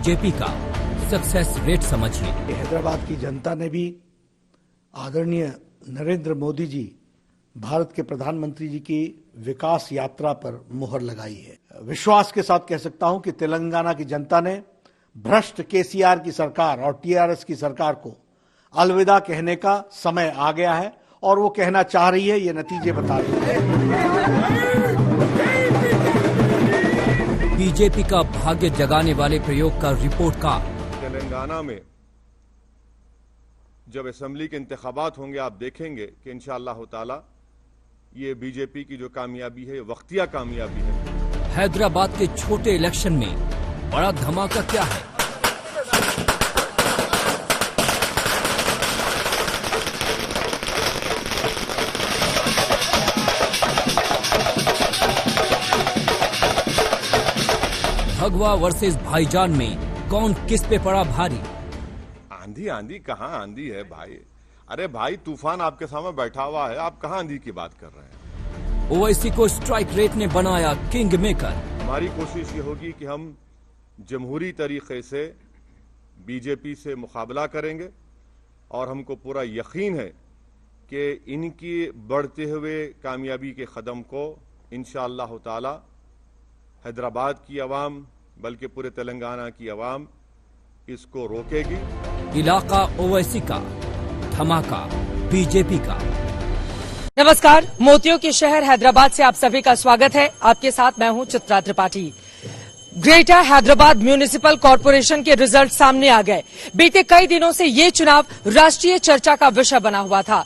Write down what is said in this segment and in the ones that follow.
BJP का success rate समझिए। हैदराबाद की जनता ने भी आदरणीय नरेंद्र मोदी जी भारत के प्रधानमंत्री जी की विकास यात्रा पर मुहर लगाई है। विश्वास के साथ कह सकता हूं कि तेलंगाना की जनता ने भ्रष्ट केसीआर की सरकार और टीआरएस की सरकार को अलविदा कहने का समय आ गया है और वो कहना चाह रही है, ये नतीजे बता रहे हैं। बीजेपी का भाग्य जगाने वाले प्रयोग का रिपोर्ट कार्ड। तेलंगाना में जब असेंबली के इंतखाबात होंगे आप देखेंगे कि इंशाअल्लाह ताला ये बीजेपी की जो कामयाबी है वक्तिया कामयाबी है। हैदराबाद के छोटे इलेक्शन में बड़ा धमाका क्या है? भगवा वर्सेस भाईजान में कौन किस पे पड़ा भारी? आंधी आंधी कहाँ आंधी है भाई? अरे भाई तूफान आपके सामने बैठा हुआ है, आप कहाँ आंधी की बात कर रहे हैं? ओवैसी को स्ट्राइक रेट ने बनाया किंग मेकर। हमारी कोशिश ये होगी कि हम जमहूरी तरीके से बीजेपी से मुकाबला करेंगे और हमको पूरा यकीन है कि इनकी बढ़ते हुए कामयाबी के कदम को इंशाअल्लाह ताला हैदराबाद की आवाम बल्कि पूरे तेलंगाना की आवाम इसको रोकेगी। इलाका ओवैसी का, धमाका बीजेपी का। नमस्कार, मोतियों के शहर हैदराबाद से आप सभी का स्वागत है। आपके साथ मैं हूं Chitra Tripathi. Greater Hyderabad municipal corporation के रिजल्ट सामने आ गए। बीते कई दिनों से ये चुनाव राष्ट्रीय चर्चा का विषय बना हुआ था।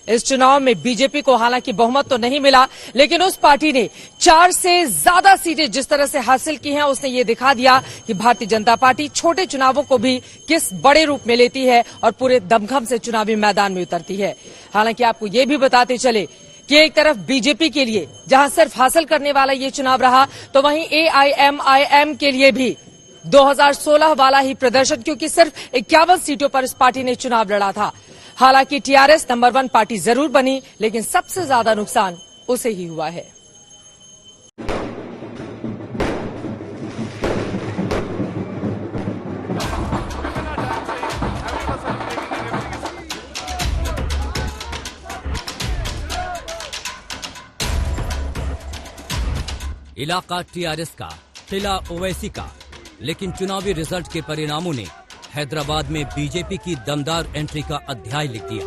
इस चुनाव में बीजेपी को हालांकि बहुमत तो नहीं मिला, लेकिन उस पार्टी ने 4 से ज्यादा सीटें जिस तरह से हासिल की हैं, उसने ये दिखा दिया कि भारतीय जनता पार्टी छोटे चुनावों को भी किस बड़े रूप में लेती है और पूरे दमखम से चुनावी मैदान में उतरती है। हालांकि आपको ये भी बताते चले कि एक तरफ बीजेपी के लिए जहां सिर्फ हासिल करने वाला ये चुनाव रहा, तो वहीं एआईएमआईएम के लिए भी 2016 वाला ही प्रदर्शन, क्योंकि सिर्फ 51 सीटों पर इस पार्टी ने चुनाव लड़ा था। हालांकि टीआरएस नंबर 1 पार्टी जरूर बनी, लेकिन सबसे ज्यादा नुकसान उसे ही हुआ है। इलाका टीआरएस का, किला ओवैसी का, लेकिन चुनावी रिजल्ट के परिणामों ने हैदराबाद में बीजेपी की दमदार एंट्री का अध्याय लिख दिया।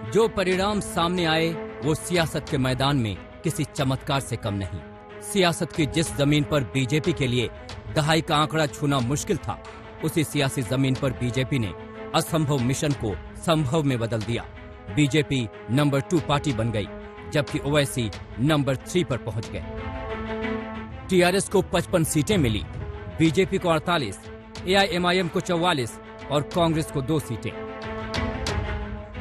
जो परिणाम सामने आए वो सियासत के मैदान में किसी चमत्कार से कम नहीं। सियासत की जिस जमीन पर बीजेपी के लिए दहाई का आंकड़ा छूना मुश्किल था, उसी सियासी जमीन पर बीजेपी ने असंभव मिशन को संभव में बदल दिया। बीजेपी नंबर 2 पार्टी बन गई, जबकि ओवैसी नंबर 3 पर पहुंच गए। टीआरएस को 55 सीटें मिली, बीजेपी को 48, एआईएमआईएम को 44 और कांग्रेस को 2 सीटें।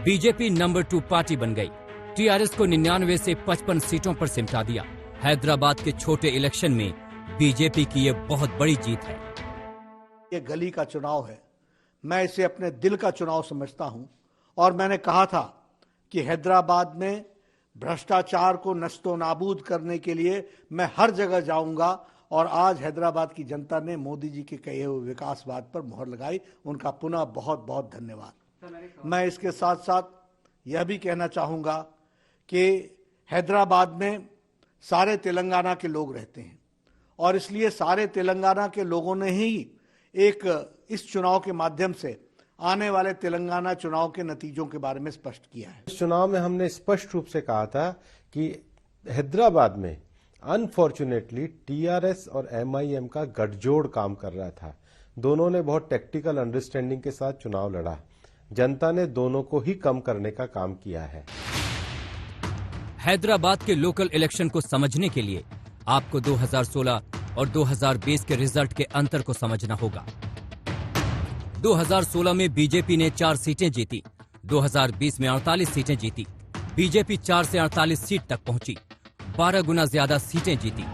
बीजेपी नंबर 2 पार्टी बन गई। टीआरएस को 99 से 55 सीटों पर सिमटा दिया। हैदराबाद के छोटे इलेक्शन में बीजेपी की ये बहुत बड़ी जीत है। ये गली का चुनाव है, मैं इसे अपने दिल का चुनाव समझता हूं और मैंने कहा था कि हैदराबाद में भ्रष्टाचार को नस्तो नाबूद करने के लिए मैं हर जगह जाऊंगा और आज हैदराबाद की जनता ने मोदी जी के कहे हुए विकासवाद पर मुहर लगाई। उनका पुनः बहुत बहुत धन्यवाद। मैं इसके साथ साथ यह भी कहना चाहूंगा कि हैदराबाद में सारे तेलंगाना के लोग रहते हैं और इसलिए सारे तेलंगाना के लोगों ने ही इस चुनाव के माध्यम से आने वाले तेलंगाना चुनाव के नतीजों के बारे में स्पष्ट किया है। इस चुनाव में हमने स्पष्ट रूप से कहा था कि हैदराबाद में अनफॉर्चुनेटली टीआरएस और एमआईएम का गठजोड़ काम कर रहा था। दोनों ने बहुत टेक्टिकल अंडरस्टैंडिंग के साथ चुनाव लड़ा। जनता ने दोनों को ही कम करने का काम किया है। हैदराबाद के लोकल इलेक्शन को समझने के लिए आपको 2016 और 2020 के रिजल्ट के अंतर को समझना होगा। 2016 में बीजेपी ने 4 सीटें जीती, 2020 में 48 सीटें जीती। बीजेपी 4 से 48 सीट तक पहुंची, 12 गुना ज्यादा सीटें जीती।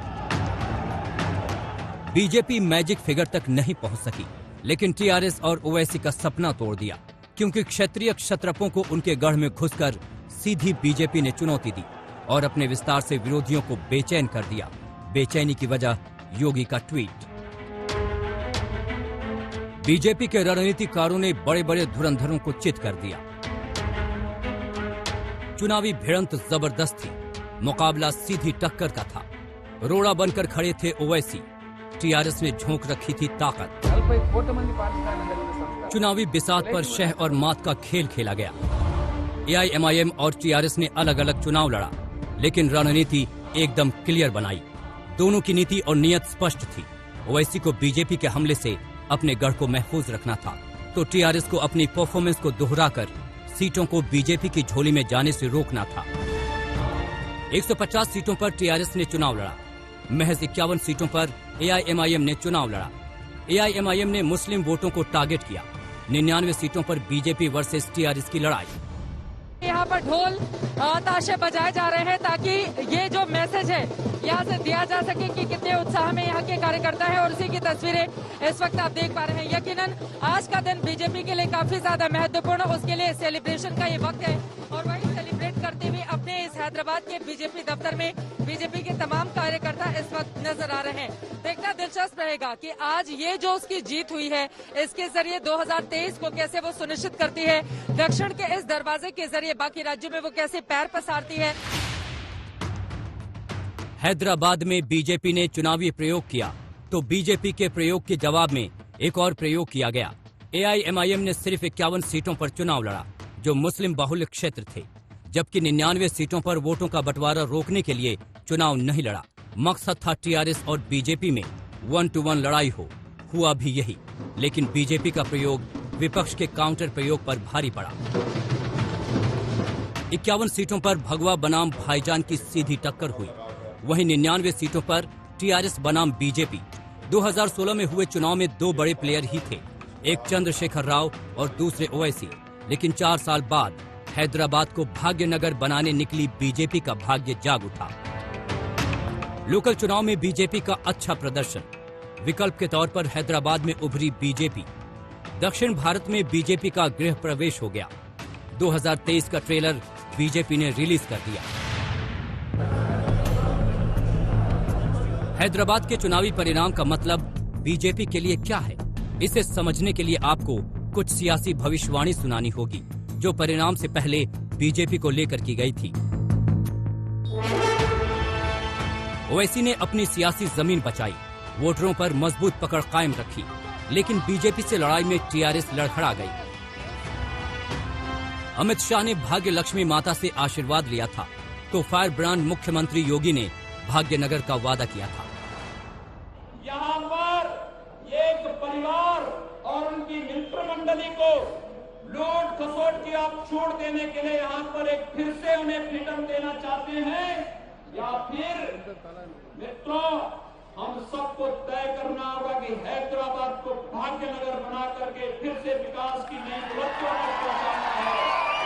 बीजेपी मैजिक फिगर तक नहीं पहुंच सकी, लेकिन टीआरएस और ओवैसी का सपना तोड़ दिया, क्योंकि क्षेत्रीय क्षत्रपों को उनके गढ़ में घुसकर सीधी बीजेपी ने चुनौती दी और अपने विस्तार से विरोधियों को बेचैन कर दिया। बेचैनी की वजह योगी का ट्वीट। बीजेपी के रणनीतिकारों ने बड़े बड़े धुरंधरों को चित कर दिया। चुनावी भिड़ंत जबरदस्त थी, मुकाबला सीधी टक्कर का था। रोड़ा बनकर खड़े थे ओवैसी, टीआरएस ने झोंक रखी थी ताकत। चुनावी बिसात पर शह और मात का खेल खेला गया। एआईएमआईएम और टीआरएस ने अलग अलग चुनाव लड़ा, लेकिन रणनीति एकदम क्लियर बनाई। दोनों की नीति और नियत स्पष्ट थी। ओवैसी को बीजेपी के हमले से अपने गढ़ को महफूज रखना था, तो टीआरएस को अपनी परफॉर्मेंस को दोहराकर सीटों को बीजेपी की झोली में जाने से रोकना था। 150 सीटों पर टीआरएस ने चुनाव लड़ा। महज 51 सीटों पर एआईएमआईएम ने चुनाव लड़ा। एआईएमआईएम ने मुस्लिम वोटों को टारगेट किया। 99 सीटों पर बीजेपी वर्सेस टीआरएस की लड़ाई। यहाँ पर ढोल ताशे बजाए जा रहे हैं ताकि ये जो मैसेज है यहाँ से दिया जा सके कि कितने उत्साह में यहाँ के कार्यकर्ता हैं, और उसी की तस्वीरें इस वक्त आप देख पा रहे हैं। यकीनन आज का दिन बीजेपी के लिए काफी ज्यादा महत्वपूर्ण, उसके लिए सेलिब्रेशन का ये वक्त है, और वही सेलिब्रेट करते हुए अपने इस हैदराबाद के बीजेपी दफ्तर में बीजेपी के तमाम कार्यकर्ता इस वक्त नजर आ रहे हैं। देखना दिलचस्प रहेगा कि आज ये जो उसकी जीत हुई है, इसके जरिए 2023 को कैसे वो सुनिश्चित करती है, दक्षिण के इस दरवाजे के जरिए बाकी राज्यों में वो कैसे पैर पसारती है। हैदराबाद में बीजेपी ने चुनावी प्रयोग किया, तो बीजेपी के प्रयोग के जवाब में एक और प्रयोग किया गया। एआईएमआईएम ने सिर्फ 51 सीटों पर चुनाव लड़ा, जो मुस्लिम बाहुल्य क्षेत्र थे, जबकि 99 सीटों पर वोटों का बंटवारा रोकने के लिए चुनाव नहीं लड़ा। मकसद था टीआरएस और बीजेपी में 1 to 1 लड़ाई हो। हुआ भी यही, लेकिन बीजेपी का प्रयोग विपक्ष के काउंटर प्रयोग पर भारी पड़ा। 51 सीटों पर भगवा बनाम भाईजान की सीधी टक्कर हुई। वहीं 99 सीटों पर टीआरएस बनाम बीजेपी। 2016 में हुए चुनाव में 2 बड़े प्लेयर ही थे, एक चंद्रशेखर राव और दूसरे ओवैसी। लेकिन 4 साल बाद हैदराबाद को भाग्यनगर बनाने निकली बीजेपी का भाग्य जाग उठा। लोकल चुनाव में बीजेपी का अच्छा प्रदर्शन। विकल्प के तौर पर हैदराबाद में उभरी बीजेपी। दक्षिण भारत में बीजेपी का गृह प्रवेश हो गया। 2023 का ट्रेलर बीजेपी ने रिलीज कर दिया। हैदराबाद के चुनावी परिणाम का मतलब बीजेपी के लिए क्या है, इसे समझने के लिए आपको कुछ सियासी भविष्यवाणी सुनानी होगी, जो परिणाम से पहले बीजेपी को लेकर की गई थी। ओवैसी ने अपनी सियासी जमीन बचाई, वोटरों पर मजबूत पकड़ कायम रखी, लेकिन बीजेपी से लड़ाई में टीआरएस लड़खड़ा गई। अमित शाह ने भाग्य लक्ष्मी माता से आशीर्वाद लिया था, तो फायर ब्रांड मुख्यमंत्री योगी ने भाग्यनगर का वादा किया था। यहाँ पर एक परिवार और उनकी मित्र मंडली को लूट खसोट की आप छूट देने के लिए यहाँ पर एक फिर से उन्हें फ्रीडम देना चाहते हैं, या फिर मित्रों हम सबको तय करना होगा कि हैदराबाद को भाग्यनगर बना करके फिर से विकास की नई बुलंदियों तक पहुंचाना है,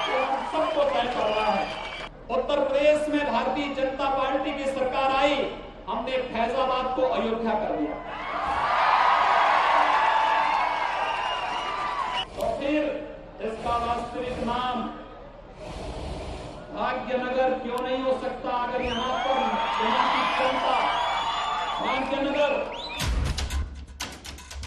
तो हम सबको तय करना है। उत्तर प्रदेश में भारतीय जनता पार्टी की सरकार आई, हमने फैजाबाद को अयोध्या कर दिया, तो फिर इसका वास्तविक नाम भाग्यनगर क्यों नहीं हो सकता? अगर यहाँ पर यहाँ की जनता भाग्यनगर।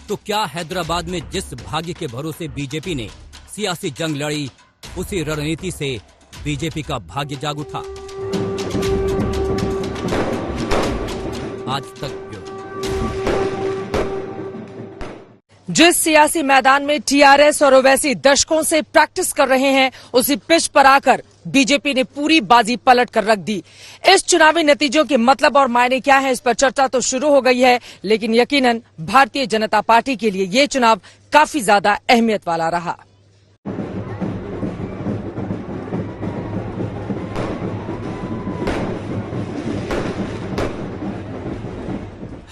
तो क्या हैदराबाद में जिस भाग्य के भरोसे बीजेपी ने सियासी जंग लड़ी, उसी रणनीति से बीजेपी का भाग्य जाग उठा? आज तक जिस सियासी मैदान में टीआरएस और ओवैसी दशकों से प्रैक्टिस कर रहे हैं, उसी पिच पर आकर बीजेपी ने पूरी बाजी पलट कर रख दी। इस चुनावी नतीजों के मतलब और मायने क्या है, इस पर चर्चा तो शुरू हो गई है, लेकिन यकीनन भारतीय जनता पार्टी के लिए ये चुनाव काफी ज्यादा अहमियत वाला रहा।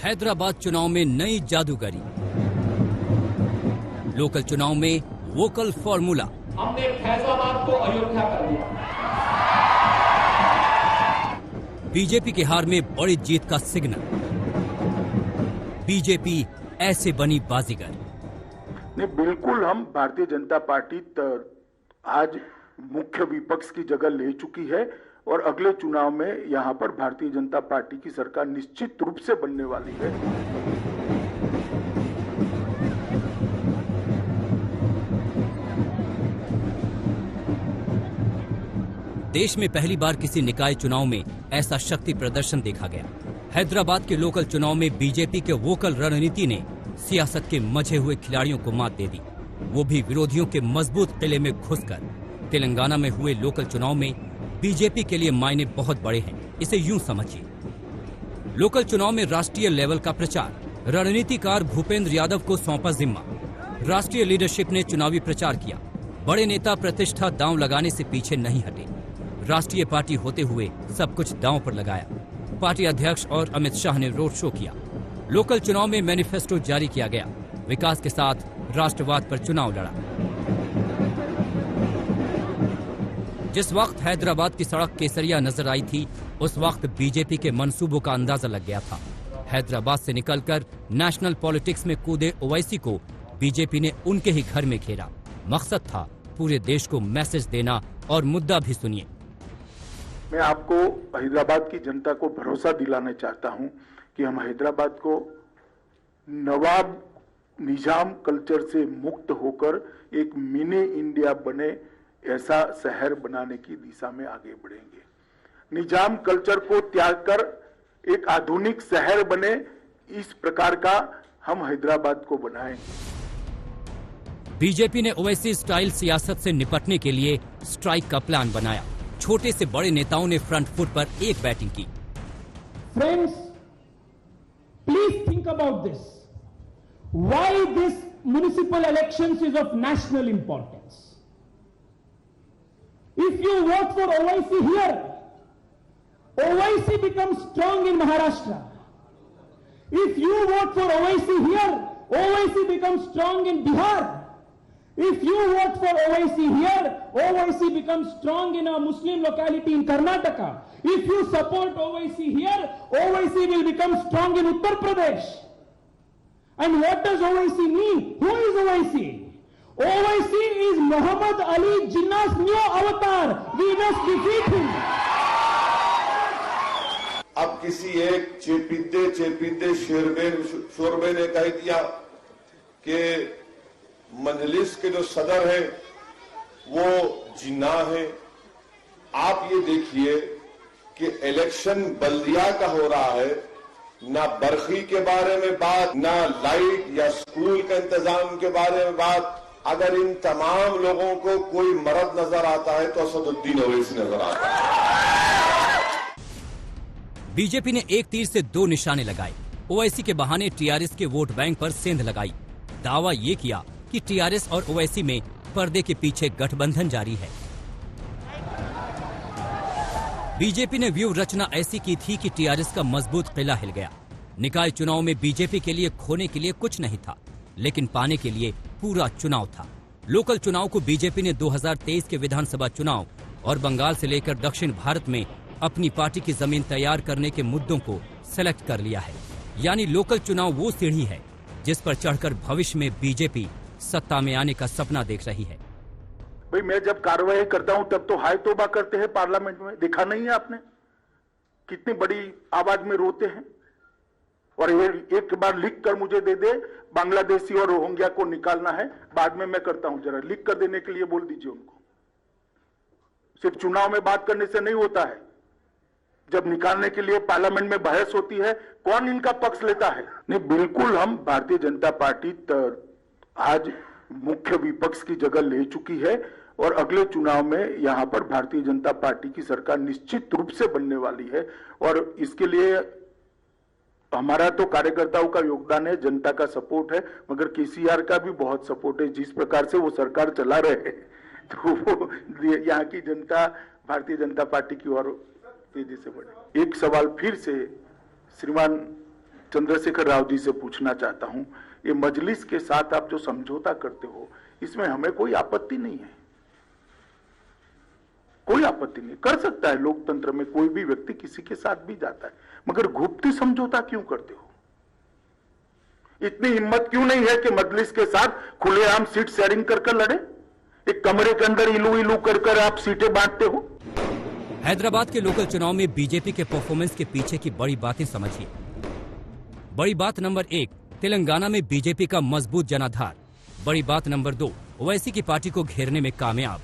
हैदराबाद चुनाव में नई जादूगरी। लोकल चुनाव में वोकल फॉर्मूला। हमने फैजाबाद को अयोध्या कर दिया। बीजेपी की हार में बड़ी जीत का सिग्नल। बीजेपी ऐसे बनी बाजीगर। नहीं, बिल्कुल हम भारतीय जनता पार्टी आज मुख्य विपक्ष की जगह ले चुकी है और अगले चुनाव में यहां पर भारतीय जनता पार्टी की सरकार निश्चित रूप से बनने वाली है। देश में पहली बार किसी निकाय चुनाव में ऐसा शक्ति प्रदर्शन देखा गया। हैदराबाद के लोकल चुनाव में बीजेपी के वोकल रणनीति ने सियासत के मजे हुए खिलाड़ियों को मात दे दी, वो भी विरोधियों के मजबूत किले में घुसकर। तेलंगाना में हुए लोकल चुनाव में बीजेपी के लिए मायने बहुत बड़े हैं, इसे यूं समझिए। लोकल चुनाव में राष्ट्रीय लेवल का प्रचार, रणनीतिकार भूपेंद्र यादव को सौंपा जिम्मा। राष्ट्रीय लीडरशिप ने चुनावी प्रचार किया। बड़े नेता प्रतिष्ठा दांव लगाने से पीछे नहीं हटे। राष्ट्रीय पार्टी होते हुए सब कुछ दांव पर लगाया। पार्टी अध्यक्ष और अमित शाह ने रोड शो किया। लोकल चुनाव में मैनिफेस्टो जारी किया गया। विकास के साथ राष्ट्रवाद पर चुनाव लड़ा। जिस वक्त हैदराबाद की सड़क केसरिया नजर आई थी, उस वक्त बीजेपी के मंसूबों का अंदाजा लग गया था। हैदराबाद से निकलकर नेशनल पॉलिटिक्स में कूदे ओवैसी को बीजेपी ने उनके ही घर में घेरा। मकसद था पूरे देश को मैसेज देना। और मुद्दा भी सुनिए। मैं आपको हैदराबाद की जनता को भरोसा दिलाना चाहता हूं कि हम हैदराबाद को नवाब निजाम कल्चर से मुक्त होकर एक मिनी इंडिया बने ऐसा शहर बनाने की दिशा में आगे बढ़ेंगे। निजाम कल्चर को त्याग कर एक आधुनिक शहर बने, इस प्रकार का हम हैदराबाद को बनाएंगे। बीजेपी ने ओवैसी स्टाइल सियासत से निपटने के लिए स्ट्राइक का प्लान बनाया। छोटे से बड़े नेताओं ने फ्रंट फुट पर एक बैटिंग की। Friends, please think about this. Why this municipal elections is of national importance. If you won't for Owaisi here, Owaisi becomes strong in Maharashtra. If you vote for Owaisi here, Owaisi becomes strong in Bihar. If you vote for Owaisi here, Owaisi becomes strong in a Muslim locality in Karnataka. If you support Owaisi here, Owaisi will become strong in Uttar Pradesh. And what does Owaisi mean? Who is Owaisi? Owaisi is Muhammad Ali Jinnah's new avatar. We must defeat him. अब किसी एक चेपीते शोरबे ने कह दिया कि मजलिस के जो सदर है वो जिन्ना है। आप ये देखिए कि इलेक्शन बल्दिया का हो रहा है, ना बरखी के बारे में बात, ना लाइट या स्कूल के इंतजाम के बारे में बात। अगर इन तमाम लोगों को कोई मर्द नजर आता है तो असदुद्दीन ओवैसी नजर आता है। बीजेपी ने एक तीर से दो निशाने लगाए। ओवैसी के बहाने टीआरएस के वोट बैंक पर सेंध लगाई। दावा ये किया कि टीआरएस और ओवैसी में पर्दे के पीछे गठबंधन जारी है। बीजेपी ने व्यू रचना ऐसी की थी कि टीआरएस का मजबूत किला हिल गया। निकाय चुनाव में बीजेपी के लिए खोने के लिए कुछ नहीं था, लेकिन पाने के लिए पूरा चुनाव था। लोकल चुनाव को बीजेपी ने 2023 के विधानसभा चुनाव और बंगाल से लेकर दक्षिण भारत में अपनी पार्टी की जमीन तैयार करने के मुद्दों को सेलेक्ट कर लिया है। यानी लोकल चुनाव वो सीढ़ी है जिस पर चढ़कर भविष्य में बीजेपी सत्ता में आने का सपना देख रही है। भाई, मैं जब कार्रवाई करता हूं तब तो हाय तौबा करते हैं पार्लियामेंट में। देखा नहीं है आपने कितनी बड़ी आवाज में रोते हैं? और एक बार लिख कर मुझे दे दे, बांग्लादेशी और रोहिंग्या को निकालना है, बाद में मैं करता हूं। जरा लिख कर देने के लिए बोल दीजिए उनको। सिर्फ चुनाव में बात करने से नहीं होता है, जब निकालने के लिए पार्लियामेंट में बहस होती है, कौन इनका पक्ष लेता है? नहीं, बिल्कुल हम भारतीय जनता पार्टी आज मुख्य विपक्ष की जगह ले चुकी है और अगले चुनाव में यहां पर भारतीय जनता पार्टी की सरकार निश्चित रूप से बनने वाली है। और इसके लिए हमारा तो कार्यकर्ताओं का योगदान है, जनता का सपोर्ट है, मगर केसीआर का भी बहुत सपोर्ट है। जिस प्रकार से वो सरकार चला रहे हैं तो वो यहाँ की जनता भारतीय जनता पार्टी की ओर तेजी से बढ़े। एक सवाल फिर से श्रीमान चंद्रशेखर राव जी से पूछना चाहता हूं, ये मजलिस के साथ आप जो समझौता करते हो, इसमें हमें कोई आपत्ति नहीं है। कोई आपत्ति नहीं, कर सकता है लोकतंत्र में कोई भी व्यक्ति किसी के साथ भी जाता है, मगर गुप्त समझौता क्यों करते हो? इतनी हिम्मत क्यों नहीं है कि मजलिस के साथ खुलेआम सीट शेयरिंग कर लड़े? एक कमरे के अंदर इलू इलू कर आप सीटें बांटते हो। हैदराबाद के लोकल चुनाव में बीजेपी के परफॉर्मेंस के पीछे की बड़ी बातें समझिए। बड़ी बात नंबर 1, तेलंगाना में बीजेपी का मजबूत जनाधार। बड़ी बात नंबर 2, ओवैसी की पार्टी को घेरने में कामयाब।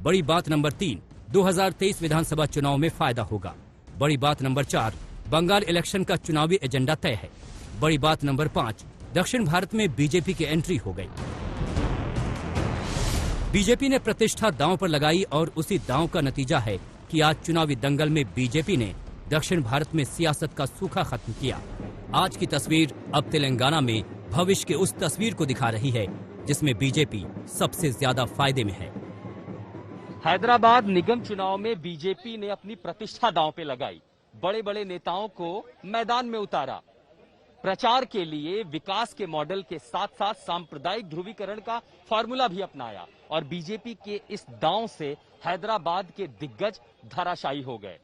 बड़ी बात नंबर 3, 2023 विधानसभा चुनाव में फायदा होगा। बड़ी बात नंबर 4, बंगाल इलेक्शन का चुनावी एजेंडा तय है। बड़ी बात नंबर 5, दक्षिण भारत में बीजेपी की एंट्री हो गई। बीजेपी ने प्रतिष्ठा दांव पर लगाई और उसी दांव का नतीजा है कि आज चुनावी दंगल में बीजेपी ने दक्षिण भारत में सियासत का सूखा खत्म किया। आज की तस्वीर अब तेलंगाना में भविष्य की उस तस्वीर को दिखा रही है जिसमें बीजेपी सबसे ज्यादा फायदे में है। हैदराबाद निगम चुनाव में बीजेपी ने अपनी प्रतिष्ठा दांव पे लगाई, बड़े बड़े नेताओं को मैदान में उतारा, प्रचार के लिए विकास के मॉडल के साथ साथ सांप्रदायिक ध्रुवीकरण का फॉर्मूला भी अपनाया और बीजेपी के इस दांव से हैदराबाद के दिग्गज धराशायी हो गए।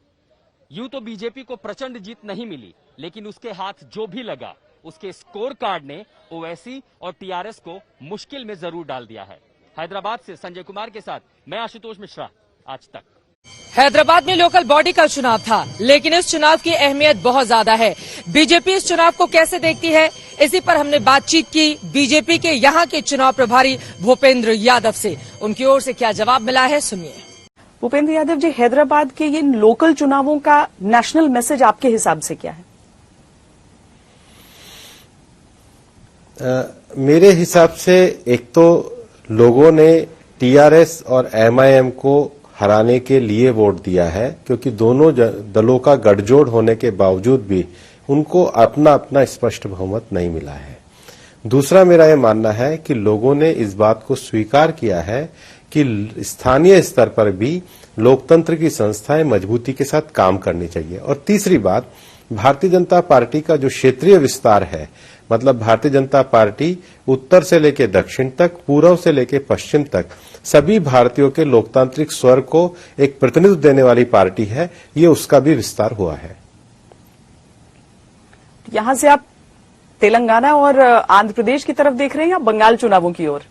यूं तो बीजेपी को प्रचंड जीत नहीं मिली, लेकिन उसके हाथ जो भी लगा उसके स्कोर कार्ड ने ओवैसी और टीआरएस को मुश्किल में जरूर डाल दिया है। हैदराबाद से संजय कुमार के साथ मैं आशुतोष मिश्रा, आज तक। हैदराबाद में लोकल बॉडी का चुनाव था, लेकिन इस चुनाव की अहमियत बहुत ज्यादा है। बीजेपी इस चुनाव को कैसे देखती है, इसी पर हमने बातचीत की बीजेपी के यहाँ के चुनाव प्रभारी भूपेंद्र यादव से। उनकी ओर से क्या जवाब मिला है, सुनिए। भूपेंद्र यादव जी, हैदराबाद के ये लोकल चुनावों का नेशनल मैसेज आपके हिसाब से क्या है? मेरे हिसाब से एक तो लोगों ने टीआरएस और एमआईएम को हराने के लिए वोट दिया है, क्योंकि दोनों दलों का गठजोड़ होने के बावजूद भी उनको अपना अपना स्पष्ट बहुमत नहीं मिला है। दूसरा मेरा यह मानना है कि लोगों ने इस बात को स्वीकार किया है कि स्थानीय स्तर पर भी लोकतंत्र की संस्थाएं मजबूती के साथ काम करनी चाहिए। और तीसरी बात, भारतीय जनता पार्टी का जो क्षेत्रीय विस्तार है, मतलब भारतीय जनता पार्टी उत्तर से लेकर दक्षिण तक, पूर्व से लेकर पश्चिम तक सभी भारतीयों के लोकतांत्रिक स्वर को एक प्रतिनिधित्व देने वाली पार्टी है, ये उसका भी विस्तार हुआ है। यहां से आप तेलंगाना और आंध्र प्रदेश की तरफ देख रहे हैं या बंगाल चुनावों की ओर?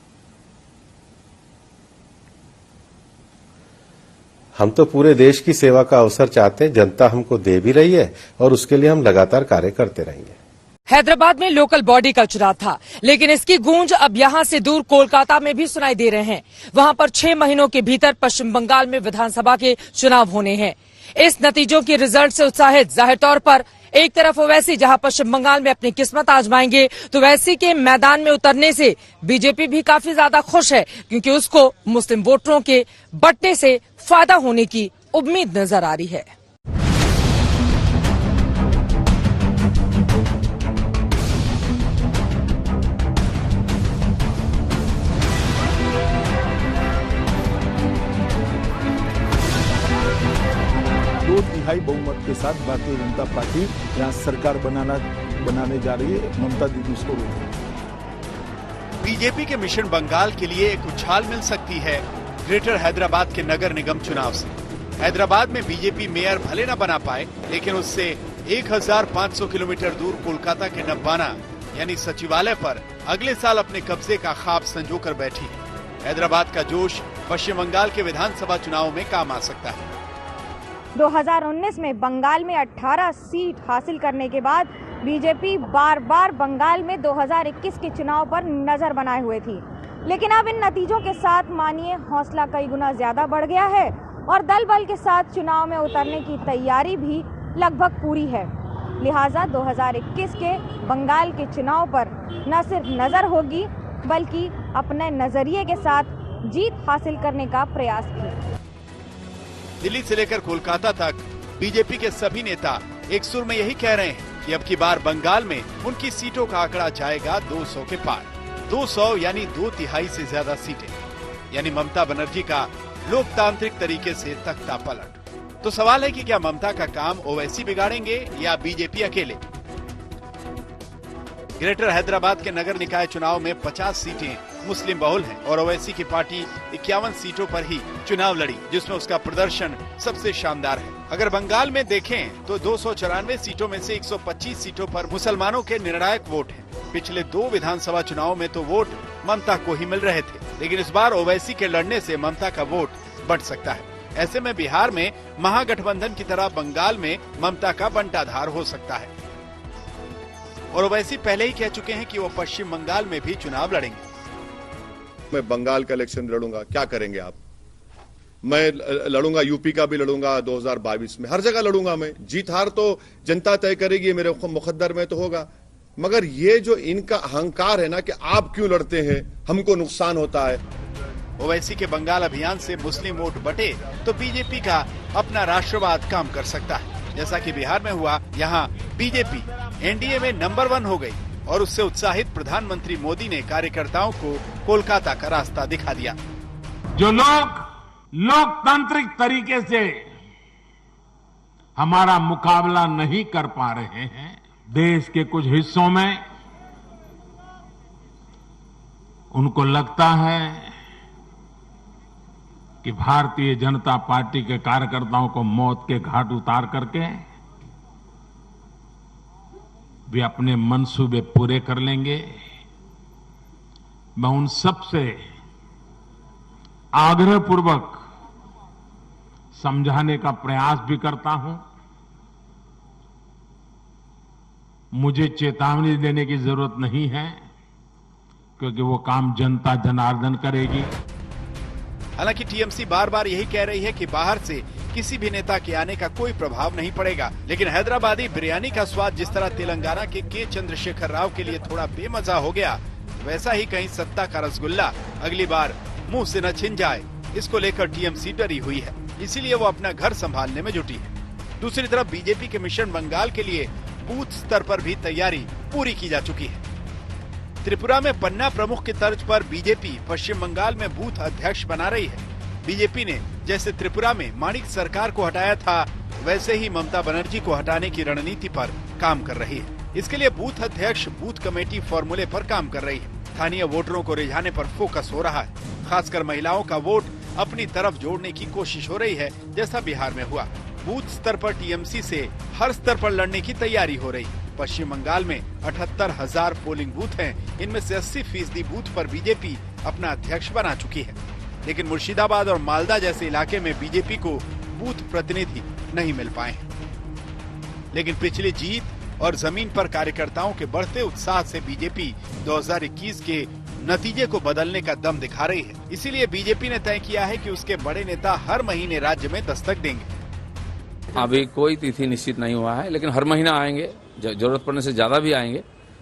हम तो पूरे देश की सेवा का अवसर चाहते हैं, जनता हमको दे भी रही है और उसके लिए हम लगातार कार्य करते रहेंगे। हैदराबाद में लोकल बॉडी का चुनाव था, लेकिन इसकी गूंज अब यहां से दूर कोलकाता में भी सुनाई दे रहे हैं। वहां पर 6 महीनों के भीतर पश्चिम बंगाल में विधानसभा के चुनाव होने हैं। इस नतीजों के रिजल्ट से उत्साहित जाहिर तौर पर एक तरफ ओवैसी जहां पश्चिम बंगाल में अपनी किस्मत आजमाएंगे, तो वैसी के मैदान में उतरने से बीजेपी भी काफी ज्यादा खुश है, क्योंकि उसको मुस्लिम वोटरों के बंटने से फायदा होने की उम्मीद नजर आ रही है। दो तिहाई बहुमत के साथ भारतीय जनता पार्टी यहाँ सरकार बनाने जा रही है। ममता दीदी उसको बीजेपी के मिशन बंगाल के लिए एक उछाल मिल सकती है ग्रेटर हैदराबाद के नगर निगम चुनाव से। हैदराबाद में बीजेपी मेयर भले न बना पाए, लेकिन उससे 1500 किलोमीटर दूर कोलकाता के नब्बाना यानी सचिवालय पर अगले साल अपने कब्जे का ख्वाब संजोकर बैठी है। हैदराबाद का जोश पश्चिम बंगाल के विधानसभा चुनाव में काम आ सकता है। 2019 में बंगाल में 18 सीट हासिल करने के बाद बीजेपी बार बार बंगाल में 2021 के चुनाव पर नजर बनाए हुए थी, लेकिन अब इन नतीजों के साथ मानिए हौसला कई गुना ज्यादा बढ़ गया है और दल बल के साथ चुनाव में उतरने की तैयारी भी लगभग पूरी है। लिहाजा 2021 के बंगाल के चुनाव पर न सिर्फ नजर होगी, बल्कि अपने नजरिए के साथ जीत हासिल करने का प्रयास भी। दिल्ली से लेकर कोलकाता तक बीजेपी के सभी नेता एक सुर में यही कह रहे हैं कि अब की बार बंगाल में उनकी सीटों का आंकड़ा जाएगा 200 के पार। 200 यानी 2 तिहाई से ज्यादा सीटें, यानी ममता बनर्जी का लोकतांत्रिक तरीके से तख्ता पलट। तो सवाल है कि क्या ममता का काम ओवैसी बिगाड़ेंगे या बीजेपी अकेले? ग्रेटर हैदराबाद के नगर निकाय चुनाव में 50 सीटें मुस्लिम बहुल हैं और ओवैसी की पार्टी 51 सीटों पर ही चुनाव लड़ी, जिसमें उसका प्रदर्शन सबसे शानदार है। अगर बंगाल में देखें तो 294 सीटों में से 125 सीटों पर मुसलमानों के निर्णायक वोट हैं। पिछले 2 विधानसभा चुनाव में तो वोट ममता को ही मिल रहे थे। लेकिन इस बार ओवैसी के लड़ने से ममता का वोट बढ़ सकता है। ऐसे में बिहार में महागठबंधन की तरह बंगाल में ममता का बंटाधार हो सकता है। और ओवैसी पहले ही कह चुके हैं कि वो पश्चिम बंगाल में भी चुनाव लड़ेंगे। मैं बंगाल का इलेक्शन लड़ूंगा, क्या करेंगे आप? मैं लड़ूंगा, यूपी का भी लड़ूंगा 2022 में, हर जगह लड़ूंगा मैं। जीत हार तो जनता तय करेगी, मेरे मुकद्दर में तो होगा। मगर ये जो इनका अहंकार है ना कि आप क्यों लड़ते हैं, हमको नुकसान होता है। ओवैसी के बंगाल अभियान से मुस्लिम वोट बटे तो बीजेपी का अपना राष्ट्रवाद काम कर सकता है। जैसा कि बिहार में हुआ, यहाँ बीजेपी एनडीए में नंबर 1 हो गई और उससे उत्साहित प्रधानमंत्री मोदी ने कार्यकर्ताओं को कोलकाता का रास्ता दिखा दिया। जो लोग लोकतांत्रिक तरीके से हमारा मुकाबला नहीं कर पा रहे हैं, देश के कुछ हिस्सों में उनको लगता है कि भारतीय जनता पार्टी के कार्यकर्ताओं को मौत के घाट उतार करके वे अपने मंसूबे पूरे कर लेंगे। मैं उन सब से आग्रहपूर्वक समझाने का प्रयास भी करता हूं। मुझे चेतावनी देने की जरूरत नहीं है, क्योंकि वो काम जनता जनार्दन करेगी। हालांकि टीएमसी बार बार यही कह रही है कि बाहर से किसी भी नेता के आने का कोई प्रभाव नहीं पड़ेगा, लेकिन हैदराबादी बिरयानी का स्वाद जिस तरह तेलंगाना के चंद्रशेखर राव के लिए थोड़ा बेमजा हो गया, वैसा ही कहीं सत्ता का रसगुल्ला अगली बार मुंह से न छिन जाए, इसको लेकर टीएमसी डरी हुई है। इसीलिए वो अपना घर संभालने में जुटी है। दूसरी तरफ बीजेपी के मिशन बंगाल के लिए बूथ स्तर पर भी तैयारी पूरी की जा चुकी है। त्रिपुरा में पन्ना प्रमुख की तर्ज पर बीजेपी पश्चिम बंगाल में बूथ अध्यक्ष बना रही है। बीजेपी ने जैसे त्रिपुरा में माणिक सरकार को हटाया था, वैसे ही ममता बनर्जी को हटाने की रणनीति पर काम कर रही है। इसके लिए बूथ अध्यक्ष बूथ कमेटी फॉर्मूले पर काम कर रही है। स्थानीय वोटरों को रिझाने पर फोकस हो रहा है। खासकर महिलाओं का वोट अपनी तरफ जोड़ने की कोशिश हो रही है, जैसा बिहार में हुआ। बूथ स्तर पर टीएमसी से हर स्तर पर लड़ने की तैयारी हो रही। पश्चिम बंगाल में 78,000 पोलिंग बूथ हैं। इनमें से 80% बूथ पर बीजेपी अपना अध्यक्ष बना चुकी है, लेकिन मुर्शिदाबाद और मालदा जैसे इलाके में बीजेपी को बूथ प्रतिनिधि नहीं मिल पाए हैं। लेकिन पिछली जीत और जमीन पर कार्यकर्ताओं के बढ़ते उत्साह से बीजेपी 2021 के नतीजे को बदलने का दम दिखा रही है। इसीलिए बीजेपी ने तय किया है कि उसके बड़े नेता हर महीने राज्य में दस्तक देंगे। अभी कोई तिथि निश्चित नहीं हुआ है, लेकिन हर महीना आएंगे, जरूरत पड़ने से ज्यादा भी आएंगे।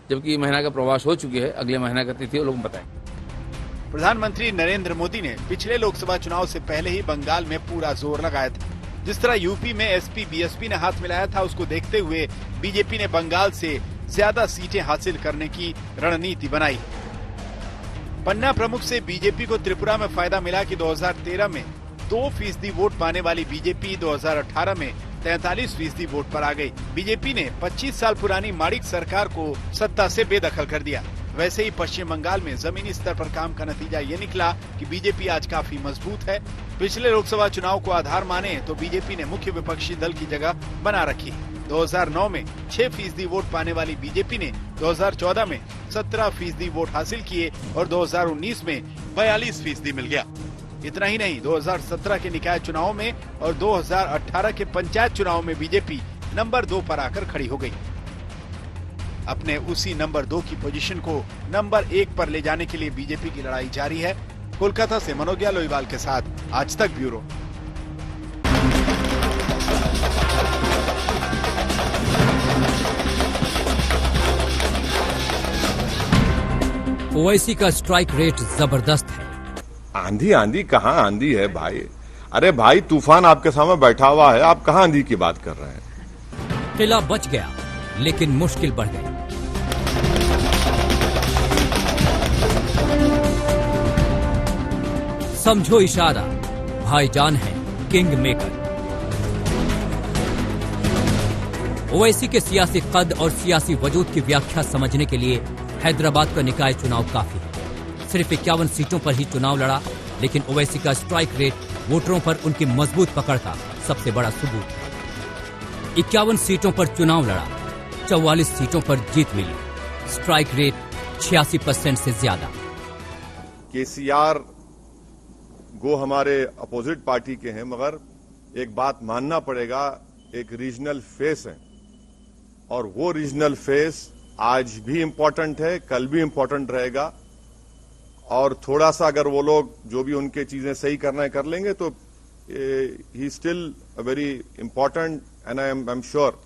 जबकि महीना का प्रवास हो चुकी है, अगले महीना का तिथि वो लोग बताएंगे। प्रधानमंत्री नरेंद्र मोदी ने पिछले लोकसभा चुनाव से पहले ही बंगाल में पूरा जोर लगाया था। जिस तरह यूपी में एसपी बीएसपी ने हाथ मिलाया था, उसको देखते हुए बीजेपी ने बंगाल से ज्यादा सीटें हासिल करने की रणनीति बनाई। पन्ना प्रमुख से बीजेपी को त्रिपुरा में फायदा मिला कि 2013 में 2% वोट पाने वाली बीजेपी 2018 में 43% वोट पर आ गई। बीजेपी ने 25 साल पुरानी माणिक सरकार को सत्ता से बेदखल कर दिया। वैसे ही पश्चिम बंगाल में जमीनी स्तर पर काम का नतीजा ये निकला कि बीजेपी आज काफी मजबूत है। पिछले लोकसभा चुनाव को आधार माने तो बीजेपी ने मुख्य विपक्षी दल की जगह बना रखी है। 2009 में 6% वोट पाने वाली बीजेपी ने 2014 में 17% वोट हासिल किए और 2019 में 42% मिल गया। इतना ही नहीं, 2017 के निकाय चुनाव में और 2018 के पंचायत चुनाव में बीजेपी नंबर 2 पर आकर खड़ी हो गई। अपने उसी नंबर 2 की पोजीशन को नंबर 1 पर ले जाने के लिए बीजेपी की लड़ाई जारी है। कोलकाता से मनोज्ञा लोईवाल के साथ आज तक ब्यूरो। ओवैसी का स्ट्राइक रेट जबरदस्त है। आंधी आंधी कहाँ आंधी है भाई? अरे भाई, तूफान आपके सामने बैठा हुआ है, आप कहाँ आंधी की बात कर रहे हैं? किला बच गया, लेकिन मुश्किल बढ़ गई। समझो इशारा, भाईजान है किंग मेकर। ओवैसी के सियासी कद और सियासी वजूद की व्याख्या समझने के लिए हैदराबाद का निकाय चुनाव काफी है। सिर्फ 51 सीटों पर ही चुनाव लड़ा, लेकिन ओवैसी का स्ट्राइक रेट वोटरों पर उनकी मजबूत पकड़ का सबसे बड़ा सबूत है। 51 सीटों पर चुनाव लड़ा, 44 सीटों पर जीत मिली, स्ट्राइक रेट 86% से ज्यादा। केसीआर गो हमारे अपोजिट पार्टी के हैं, मगर एक बात मानना पड़ेगा, एक रीजनल फेस है और वो रीजनल फेस आज भी इम्पोर्टेंट है, कल भी इम्पोर्टेंट रहेगा। और थोड़ा सा अगर वो लोग जो भी उनके चीजें सही करना है कर लेंगे तो he still very important and I am sure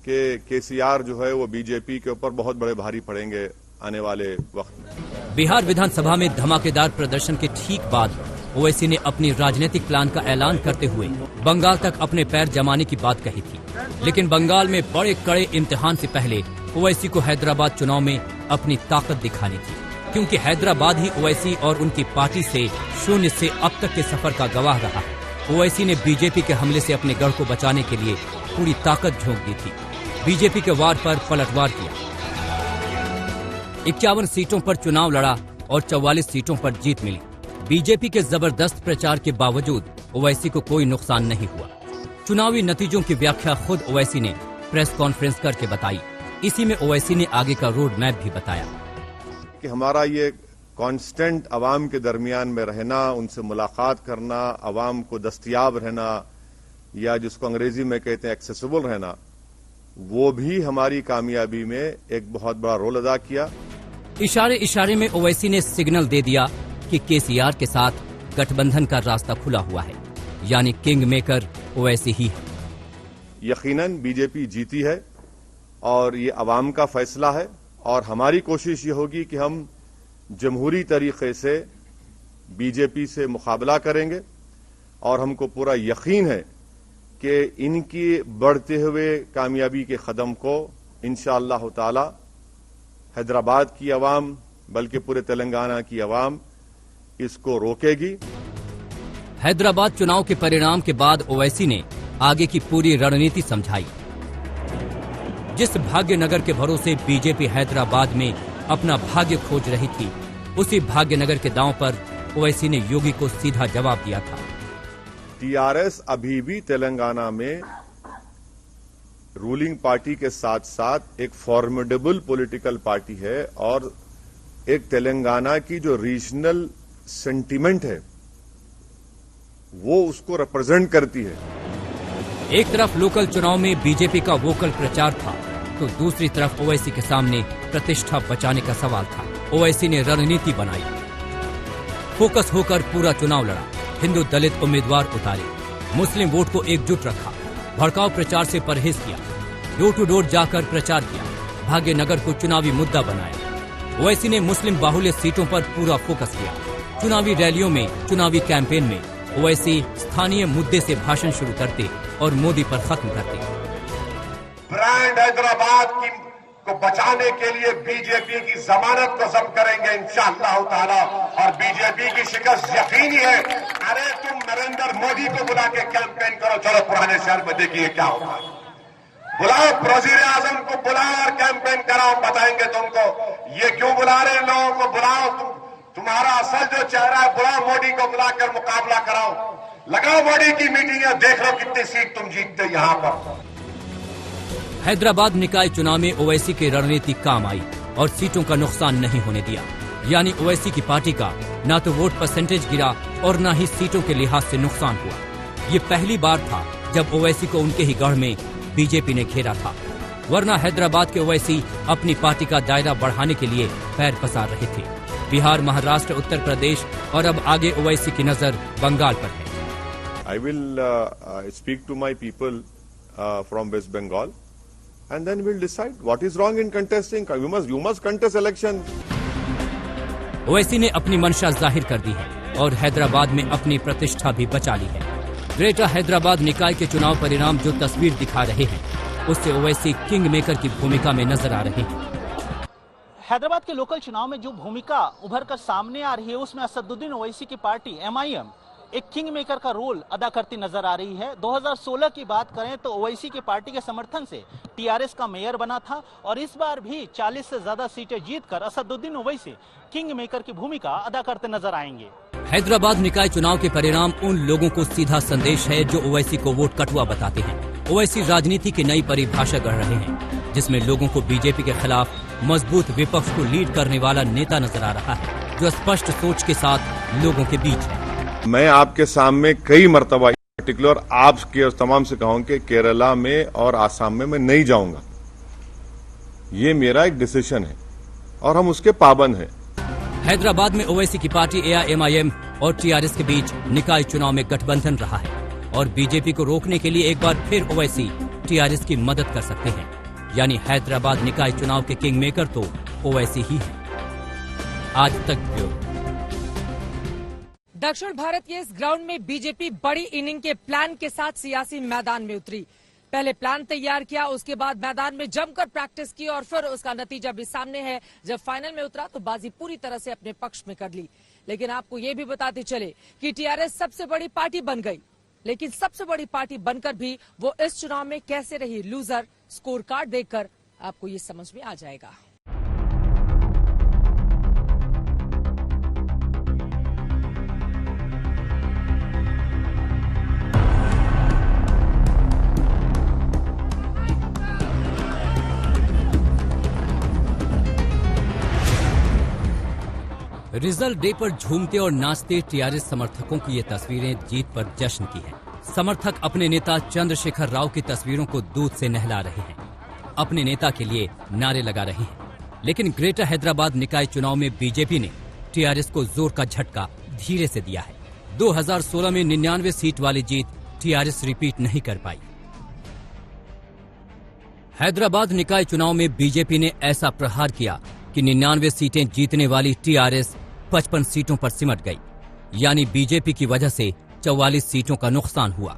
कि केसीआर जो है वो बीजेपी के ऊपर बहुत बड़े भारी पड़ेंगे आने वाले वक्त में। बिहार विधानसभा में धमाकेदार प्रदर्शन के ठीक बाद ओवैसी ने अपनी राजनीतिक प्लान का ऐलान करते हुए बंगाल तक अपने पैर जमाने की बात कही थी, लेकिन बंगाल में बड़े कड़े इम्तिहान से पहले ओवैसी को हैदराबाद चुनाव में अपनी ताकत दिखानी थी, क्योंकि हैदराबाद ही ओवैसी और उनकी पार्टी से 0 से अब तक के सफर का गवाह रहा है। ओवैसी ने बीजेपी के हमले से अपने गढ़ को बचाने के लिए पूरी ताकत झोंक दी थी, बीजेपी के वार पर पलटवार किया। 51 सीटों पर चुनाव लड़ा और 44 सीटों पर जीत मिली। बीजेपी के जबरदस्त प्रचार के बावजूद ओवैसी को कोई नुकसान नहीं हुआ। चुनावी नतीजों की व्याख्या खुद ओवैसी ने प्रेस कॉन्फ्रेंस करके बताई। इसी में ओवैसी ने आगे का रोड मैप भी बताया कि हमारा ये कांस्टेंट अवाम के दरमियान में रहना, उनसे मुलाकात करना, अवाम को दस्तयाब रहना, या जिसको अंग्रेजी में कहते हैं एक्सेसिबल रहना, वो भी हमारी कामयाबी में एक बहुत बड़ा रोल अदा किया। इशारे इशारे में ओवैसी ने सिग्नल दे दिया कि केसीआर के साथ गठबंधन का रास्ता खुला हुआ है, यानी किंग मेकर ओवैसी ही है। यकीनन बीजेपी जीती है और ये अवाम का फैसला है और हमारी कोशिश ये होगी कि हम जमहूरी तरीके से बीजेपी से मुकाबला करेंगे और हमको पूरा यकीन है कि इनकी बढ़ते हुए कामयाबी के कदम को इंशाअल्लाह ताला हैदराबाद की अवाम बल्कि पूरे तेलंगाना की अवाम इसको रोकेगी। हैदराबाद चुनाव के परिणाम के बाद ओवैसी ने आगे की पूरी रणनीति समझाई। जिस भाग्यनगर के भरोसे बीजेपी हैदराबाद में अपना भाग्य खोज रही थी, उसी भाग्यनगर के दांव पर ओवैसी ने योगी को सीधा जवाब दिया था। टीआरएस अभी भी तेलंगाना में रूलिंग पार्टी के साथ साथ एक फॉर्मिडेबल पॉलिटिकल पार्टी है और एक तेलंगाना की जो रीजनल सेंटिमेंट है वो उसको रिप्रेजेंट करती है। एक तरफ लोकल चुनाव में बीजेपी का वोकल प्रचार था, तो दूसरी तरफ ओवैसी के सामने प्रतिष्ठा बचाने का सवाल था। ओवैसी ने रणनीति बनाई, फोकस होकर पूरा चुनाव लड़ा, हिंदू दलित उम्मीदवार उतारे, मुस्लिम वोट को एकजुट रखा, भड़काऊ प्रचार से परहेज किया, डोर टू डोर जाकर प्रचार किया, भाग्यनगर को चुनावी मुद्दा बनाया। ओवैसी ने मुस्लिम बाहुल्य सीटों पर पूरा फोकस किया। चुनावी रैलियों में, चुनावी कैंपेन में ओवैसी स्थानीय मुद्दे से भाषण शुरू करते और मोदी पर खत्म करते। ब्रांड हैदराबाद को बचाने के लिए बीजेपी की जमानत को जब्त करेंगे इंशाअल्लाह ताला और बीजेपी की शिकस्त यकीनी है। अरे तुम नरेंद्र मोदी को बुला के कैंपेन करो, चलो पुराने शहर में देखिए क्या होता है। बुलाओ वजीर आजम को, बुलाओ और कैंपेन कराओ, बताएंगे तुमको ये क्यों बुला रहे हैं लोगों को। बुलाओ, तुम्हारा असल जो चेहरा है, बुलाओ मोदी को बुलाकर मुकाबला कराओ, लगाओ मोदी की मीटिंग, देख लो कितनी सीट तुम जीतते यहां पर। हैदराबाद निकाय चुनाव में ओवैसी की रणनीति काम आई और सीटों का नुकसान नहीं होने दिया, यानी ओवैसी की पार्टी का न तो वोट परसेंटेज गिरा और न ही सीटों के लिहाज से नुकसान हुआ। ये पहली बार था जब ओवैसी को उनके ही गढ़ में बीजेपी ने घेरा था, वरना हैदराबाद के ओवैसी अपनी पार्टी का दायरा बढ़ाने के लिए पैर पसार रहे थे। बिहार, महाराष्ट्र, उत्तर प्रदेश और अब आगे ओवैसी की नजर बंगाल पर है। I will speak to my people from West Bengal, and then we'll decide what is wrong in contesting. You must contest election. Owaisi ने अपनी मंशा जाहिर कर दी है और हैदराबाद में अपनी प्रतिष्ठा भी बचा ली है। ग्रेटर हैदराबाद निकाय के चुनाव परिणाम जो तस्वीर दिखा रहे हैं, उससे ओवैसी किंग मेकर की भूमिका में नजर आ रहे हैं। हैदराबाद के लोकल चुनाव में जो भूमिका उभर कर सामने आ रही है, उसमें असदुद्दीन ओवैसी की पार्टी MIM एक किंग मेकर का रोल अदा करती नजर आ रही है। 2016 की बात करें तो ओवैसी की पार्टी के समर्थन से टीआरएस का मेयर बना था और इस बार भी 40 से ज्यादा सीटें जीतकर असदुद्दीन ओवैसी किंग मेकर की भूमिका अदा करते नजर आएंगे। हैदराबाद निकाय चुनाव के परिणाम उन लोगों को सीधा संदेश है जो ओवैसी को वोट कटुआ बताते हैं। ओवैसी राजनीति की नई परिभाषा गढ़ रहे हैं, जिसमें लोगों को बीजेपी के खिलाफ मजबूत विपक्ष को लीड करने वाला नेता नजर आ रहा है। जो स्पष्ट सोच के साथ लोगों के बीच है। मैं आपके सामने कई मर्तबा पर्टिकुलर आपके तमाम से कहूं कि केरला में और आसाम में मैं नहीं जाऊंगा। ये मेरा एक डिसीजन है और हम उसके पाबंद हैं। हैदराबाद में ओवैसी की पार्टी AIMIM और TRS के बीच निकाय चुनाव में गठबंधन रहा है और बीजेपी को रोकने के लिए एक बार फिर ओवैसी TRS की मदद कर सकते हैं। यानी हैदराबाद निकाय चुनाव के किंग मेकर तो ओवैसी ही है। आज तक ब्यूरो। दक्षिण भारत के इस ग्राउंड में बीजेपी बड़ी इनिंग के प्लान के साथ सियासी मैदान में उतरी। पहले प्लान तैयार किया, उसके बाद मैदान में जमकर प्रैक्टिस की और फिर उसका नतीजा भी सामने है। जब फाइनल में उतरा तो बाजी पूरी तरह से अपने पक्ष में कर ली। लेकिन आपको ये भी बताते चले कि TRS सबसे बड़ी पार्टी बन गई, लेकिन सबसे बड़ी पार्टी बनकर भी वो इस चुनाव में कैसे रही लूजर, स्कोर कार्ड देखकर आपको ये समझ में आ जाएगा। रिजल्ट डे पर झूमते और नाचते TRS समर्थकों की ये तस्वीरें जीत पर जश्न की है। समर्थक अपने नेता चंद्रशेखर राव की तस्वीरों को दूध से नहला रहे हैं, अपने नेता के लिए नारे लगा रहे हैं। लेकिन ग्रेटर हैदराबाद निकाय चुनाव में बीजेपी ने TRS को जोर का झटका धीरे से दिया है। 2016 में 99 सीट वाली जीत TRS रिपीट नहीं कर पाई। हैदराबाद निकाय चुनाव में बीजेपी ने ऐसा प्रहार किया कि 99 सीटें जीतने वाली TRS 55 सीटों पर सिमट गई। यानी बीजेपी की वजह से 44 सीटों का नुकसान हुआ।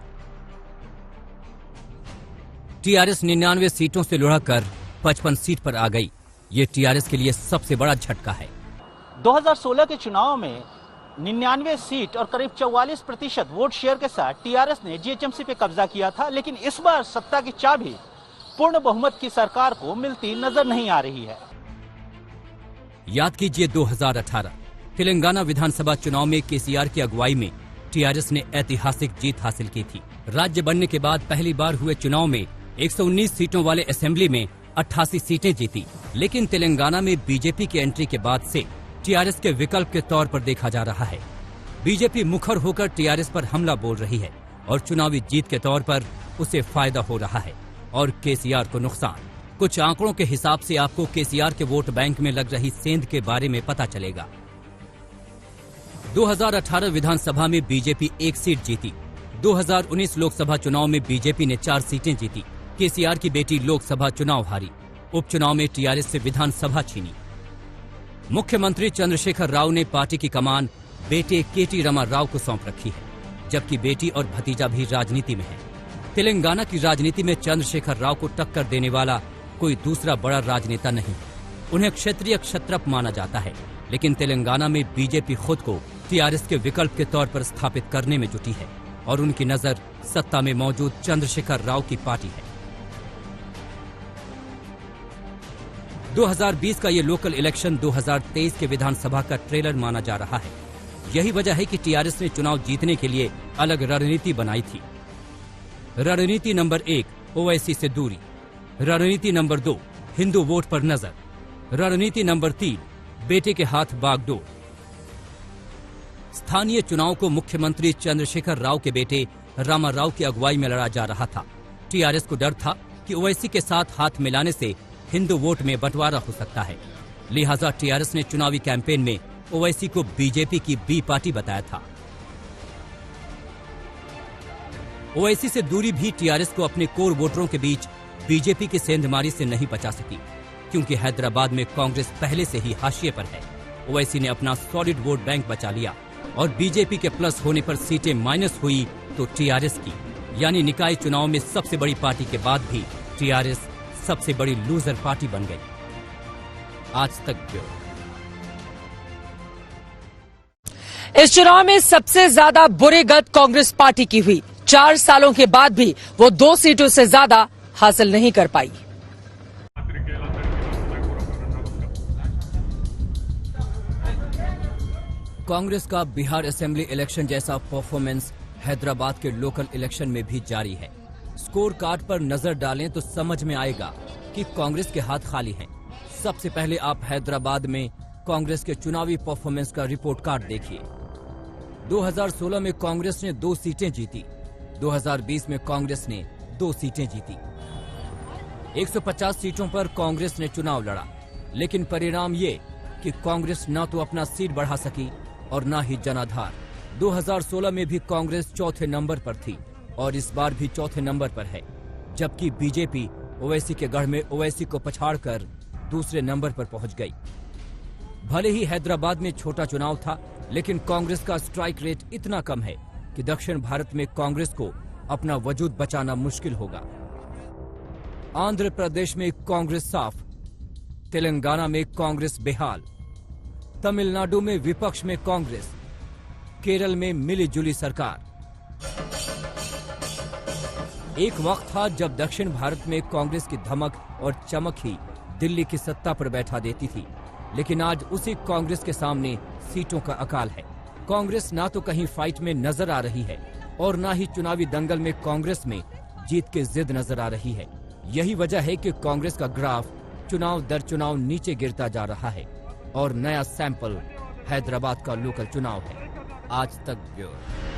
TRS 99 सीटों से लुढ़कर 55 सीट पर आ गई। ये TRS के लिए सबसे बड़ा झटका है। 2016 के चुनाव में 99 सीट और करीब 44% वोट शेयर के साथ TRS ने GHMC पे कब्जा किया था। लेकिन इस बार सत्ता की चाबी पूर्ण बहुमत की सरकार को मिलती नजर नहीं आ रही है। याद कीजिए 2018 तेलंगाना विधानसभा चुनाव में KCR की अगुवाई में TRS ने ऐतिहासिक जीत हासिल की थी। राज्य बनने के बाद पहली बार हुए चुनाव में 119 सीटों वाले असेंबली में 88 सीटें जीती। लेकिन तेलंगाना में बीजेपी की एंट्री के बाद से TRS के विकल्प के तौर पर देखा जा रहा है। बीजेपी मुखर होकर TRS पर हमला बोल रही है और चुनावी जीत के तौर पर उसे फायदा हो रहा है और KCR को नुकसान। कुछ आंकड़ों के हिसाब से आपको KCR के वोट बैंक में लग रही सेंध के बारे में पता चलेगा। 2018 विधानसभा में बीजेपी 1 सीट जीती। 2019 लोकसभा चुनाव में बीजेपी ने 4 सीटें जीती। KCR की बेटी लोकसभा चुनाव हारी। उपचुनाव में TRS से विधानसभा छीनी। मुख्यमंत्री चंद्रशेखर राव ने पार्टी की कमान बेटे KT रमा राव को सौंप रखी है, जबकि बेटी और भतीजा भी राजनीति में है। तेलंगाना की राजनीति में चंद्रशेखर राव को टक्कर देने वाला कोई दूसरा बड़ा राजनेता नहीं। उन्हें क्षेत्रीय क्षत्रप माना जाता है, लेकिन तेलंगाना में बीजेपी खुद को TRS के विकल्प के तौर पर स्थापित करने में जुटी है और उनकी नजर सत्ता में मौजूद चंद्रशेखर राव की पार्टी है। 2020 का ये लोकल इलेक्शन 2023 के विधानसभा का ट्रेलर माना जा रहा है। यही वजह है कि TRS ने चुनाव जीतने के लिए अलग रणनीति बनाई थी। रणनीति नंबर 1 ओवैसी से दूरी, रणनीति नंबर 2 हिंदू वोट पर नजर, रणनीति नंबर 3 बेटे के हाथ बागडोर। स्थानीय चुनाव को मुख्यमंत्री चंद्रशेखर राव के बेटे रामा राव की अगुवाई में लड़ा जा रहा था। TRS को डर था कि ओवैसी के साथ हाथ मिलाने से हिंदू वोट में बंटवारा हो सकता है। लिहाजा TRS ने चुनावी कैंपेन में ओवैसी को बीजेपी की बी पार्टी बताया था। ओवैसी से दूरी भी TRS को अपने कोर वोटरों के बीच बीजेपी की सेंधमारी से नहीं बचा सकी, क्योंकि हैदराबाद में कांग्रेस पहले से ही हाशिए पर है। ओवैसी ने अपना सॉलिड वोट बैंक बचा लिया और बीजेपी के प्लस होने पर सीटें माइनस हुई तो TRS की, यानी निकाय चुनाव में सबसे बड़ी पार्टी के बाद भी TRS सबसे बड़ी लूजर पार्टी बन गई। आज तक ब्यूरो। इस चुनाव में सबसे ज्यादा बुरी गत कांग्रेस पार्टी की हुई। 4 सालों के बाद भी वो 2 सीटों से ज्यादा हासिल नहीं कर पाई। कांग्रेस का बिहार असेंबली इलेक्शन जैसा परफॉर्मेंस हैदराबाद के लोकल इलेक्शन में भी जारी है। स्कोर कार्ड पर नजर डालें तो समझ में आएगा कि कांग्रेस के हाथ खाली हैं। सबसे पहले आप हैदराबाद में कांग्रेस के चुनावी परफॉर्मेंस का रिपोर्ट कार्ड देखिए। 2016 में कांग्रेस ने 2 सीटें जीती, 2020 में कांग्रेस ने 2 सीटें जीती। 150 सीटों पर कांग्रेस ने चुनाव लड़ा, लेकिन परिणाम ये कि कांग्रेस न तो अपना सीट बढ़ा सकी और न ही जनाधार। 2016 में भी कांग्रेस चौथे नंबर पर थी और इस बार भी चौथे नंबर पर है, जबकि बीजेपी ओवैसी के गढ़ में ओवैसी को पछाड़कर दूसरे नंबर पर पहुंच गई। भले ही हैदराबाद में छोटा चुनाव था, लेकिन कांग्रेस का स्ट्राइक रेट इतना कम है कि दक्षिण भारत में कांग्रेस को अपना वजूद बचाना मुश्किल होगा। आंध्र प्रदेश में कांग्रेस साफ, तेलंगाना में कांग्रेस बेहाल, तमिलनाडु में विपक्ष में कांग्रेस, केरल में मिली जुली सरकार। एक वक्त था जब दक्षिण भारत में कांग्रेस की धमक और चमक ही दिल्ली की सत्ता पर बैठा देती थी, लेकिन आज उसी कांग्रेस के सामने सीटों का अकाल है। कांग्रेस ना तो कहीं फाइट में नजर आ रही है और ना ही चुनावी दंगल में कांग्रेस में जीत की जिद नजर आ रही है। यही वजह है कि कांग्रेस का ग्राफ चुनाव दर चुनाव नीचे गिरता जा रहा है और नया सैंपल हैदराबाद का लोकल चुनाव है। आज तक ब्यूरो।